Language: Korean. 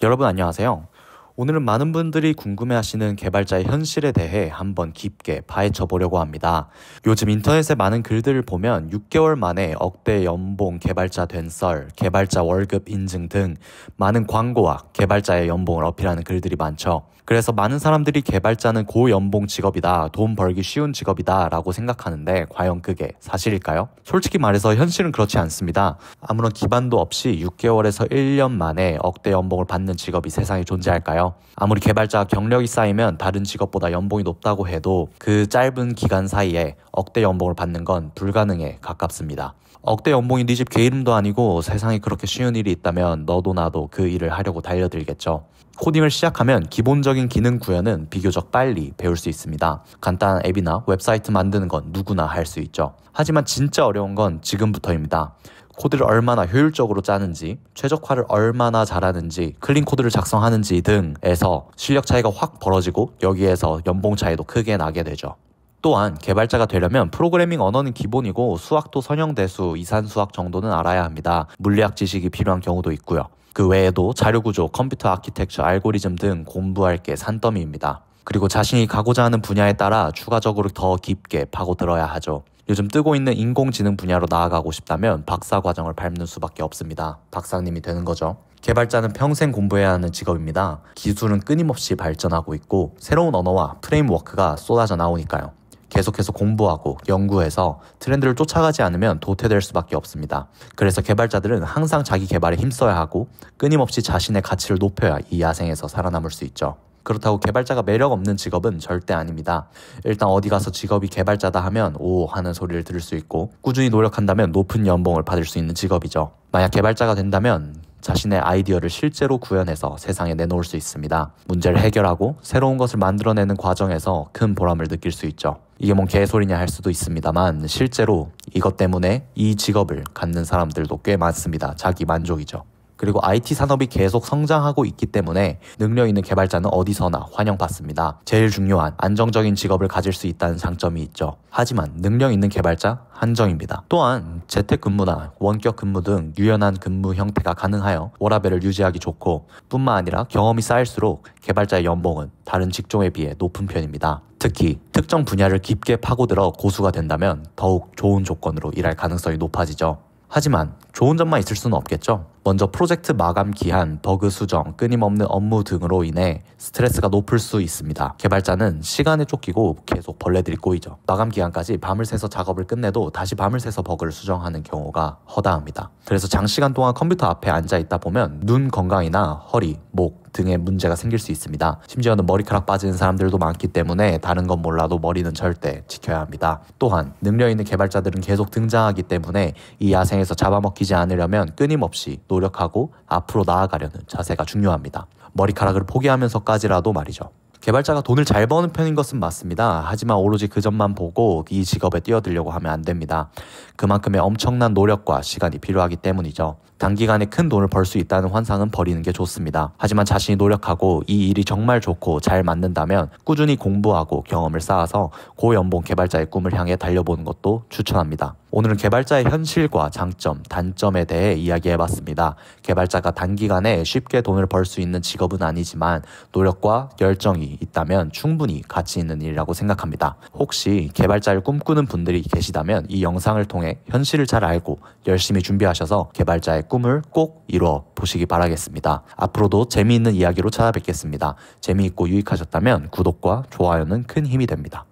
여러분 안녕하세요. 오늘은 많은 분들이 궁금해하시는 개발자의 현실에 대해 한번 깊게 파헤쳐 보려고 합니다. 요즘 인터넷에 많은 글들을 보면 6개월 만에 억대 연봉 개발자 된 썰, 개발자 월급 인증 등 많은 광고와 개발자의 연봉을 어필하는 글들이 많죠. 그래서 많은 사람들이 개발자는 고연봉 직업이다, 돈 벌기 쉬운 직업이다 라고 생각하는데 과연 그게 사실일까요? 솔직히 말해서 현실은 그렇지 않습니다. 아무런 기반도 없이 6개월에서 1년 만에 억대 연봉을 받는 직업이 세상에 존재할까요? 아무리 개발자 경력이 쌓이면 다른 직업보다 연봉이 높다고 해도 그 짧은 기간 사이에 억대 연봉을 받는 건 불가능에 가깝습니다. 억대 연봉이 네 집 개이름도 아니고 세상에 그렇게 쉬운 일이 있다면 너도 나도 그 일을 하려고 달려들겠죠. 코딩을 시작하면 기본적인 기능 구현은 비교적 빨리 배울 수 있습니다. 간단한 앱이나 웹사이트 만드는 건 누구나 할 수 있죠. 하지만 진짜 어려운 건 지금부터입니다. 코드를 얼마나 효율적으로 짜는지, 최적화를 얼마나 잘하는지, 클린 코드를 작성하는지 등에서 실력 차이가 확 벌어지고 여기에서 연봉 차이도 크게 나게 되죠. 또한 개발자가 되려면 프로그래밍 언어는 기본이고 수학도 선형대수, 이산수학 정도는 알아야 합니다. 물리학 지식이 필요한 경우도 있고요. 그 외에도 자료구조, 컴퓨터 아키텍처, 알고리즘 등 공부할 게 산더미입니다. 그리고 자신이 가고자 하는 분야에 따라 추가적으로 더 깊게 파고들어야 하죠. 요즘 뜨고 있는 인공지능 분야로 나아가고 싶다면 박사 과정을 밟는 수밖에 없습니다. 박사님이 되는 거죠. 개발자는 평생 공부해야 하는 직업입니다. 기술은 끊임없이 발전하고 있고 새로운 언어와 프레임워크가 쏟아져 나오니까요. 계속해서 공부하고 연구해서 트렌드를 쫓아가지 않으면 도태될 수밖에 없습니다. 그래서 개발자들은 항상 자기 개발에 힘써야 하고 끊임없이 자신의 가치를 높여야 이 야생에서 살아남을 수 있죠. 그렇다고 개발자가 매력 없는 직업은 절대 아닙니다. 일단 어디 가서 직업이 개발자다 하면 오 하는 소리를 들을 수 있고 꾸준히 노력한다면 높은 연봉을 받을 수 있는 직업이죠. 만약 개발자가 된다면 자신의 아이디어를 실제로 구현해서 세상에 내놓을 수 있습니다. 문제를 해결하고 새로운 것을 만들어내는 과정에서 큰 보람을 느낄 수 있죠. 이게 뭔 개소리냐 할 수도 있습니다만 실제로 이것 때문에 이 직업을 갖는 사람들도 꽤 많습니다. 자기 만족이죠. 그리고 IT 산업이 계속 성장하고 있기 때문에 능력 있는 개발자는 어디서나 환영받습니다. 제일 중요한 안정적인 직업을 가질 수 있다는 장점이 있죠. 하지만 능력 있는 개발자 한정입니다. 또한 재택근무나 원격 근무 등 유연한 근무 형태가 가능하여 워라밸을 유지하기 좋고 뿐만 아니라 경험이 쌓일수록 개발자의 연봉은 다른 직종에 비해 높은 편입니다. 특히 특정 분야를 깊게 파고들어 고수가 된다면 더욱 좋은 조건으로 일할 가능성이 높아지죠. 하지만 좋은 점만 있을 수는 없겠죠. 먼저 프로젝트 마감 기한, 버그 수정, 끊임없는 업무 등으로 인해 스트레스가 높을 수 있습니다. 개발자는 시간에 쫓기고 계속 벌레들이 꼬이죠. 마감 기간까지 밤을 새서 작업을 끝내도 다시 밤을 새서 버그를 수정하는 경우가 허다합니다. 그래서 장시간 동안 컴퓨터 앞에 앉아 있다 보면 눈 건강이나 허리, 목 등의 문제가 생길 수 있습니다. 심지어는 머리카락 빠지는 사람들도 많기 때문에 다른 건 몰라도 머리는 절대 지켜야 합니다. 또한 능력 있는 개발자들은 계속 등장하기 때문에 이 야생에서 잡아먹히지 않으려면 끊임없이 노력하고 앞으로 나아가려는 자세가 중요합니다. 머리카락을 포기하면서까지라도 말이죠. 개발자가 돈을 잘 버는 편인 것은 맞습니다. 하지만 오로지 그 점만 보고 이 직업에 뛰어들려고 하면 안 됩니다. 그만큼의 엄청난 노력과 시간이 필요하기 때문이죠. 단기간에 큰 돈을 벌 수 있다는 환상은 버리는 게 좋습니다. 하지만 자신이 노력하고 이 일이 정말 좋고 잘 맞는다면 꾸준히 공부하고 경험을 쌓아서 고연봉 개발자의 꿈을 향해 달려보는 것도 추천합니다. 오늘은 개발자의 현실과 장점, 단점에 대해 이야기해봤습니다. 개발자가 단기간에 쉽게 돈을 벌 수 있는 직업은 아니지만 노력과 열정이 있다면 충분히 가치 있는 일이라고 생각합니다. 혹시 개발자를 꿈꾸는 분들이 계시다면 이 영상을 통해 현실을 잘 알고 열심히 준비하셔서 개발자의 꿈을 꼭 이루어 보시기 바라겠습니다. 앞으로도 재미있는 이야기로 찾아뵙겠습니다. 재미있고 유익하셨다면 구독과 좋아요는 큰 힘이 됩니다.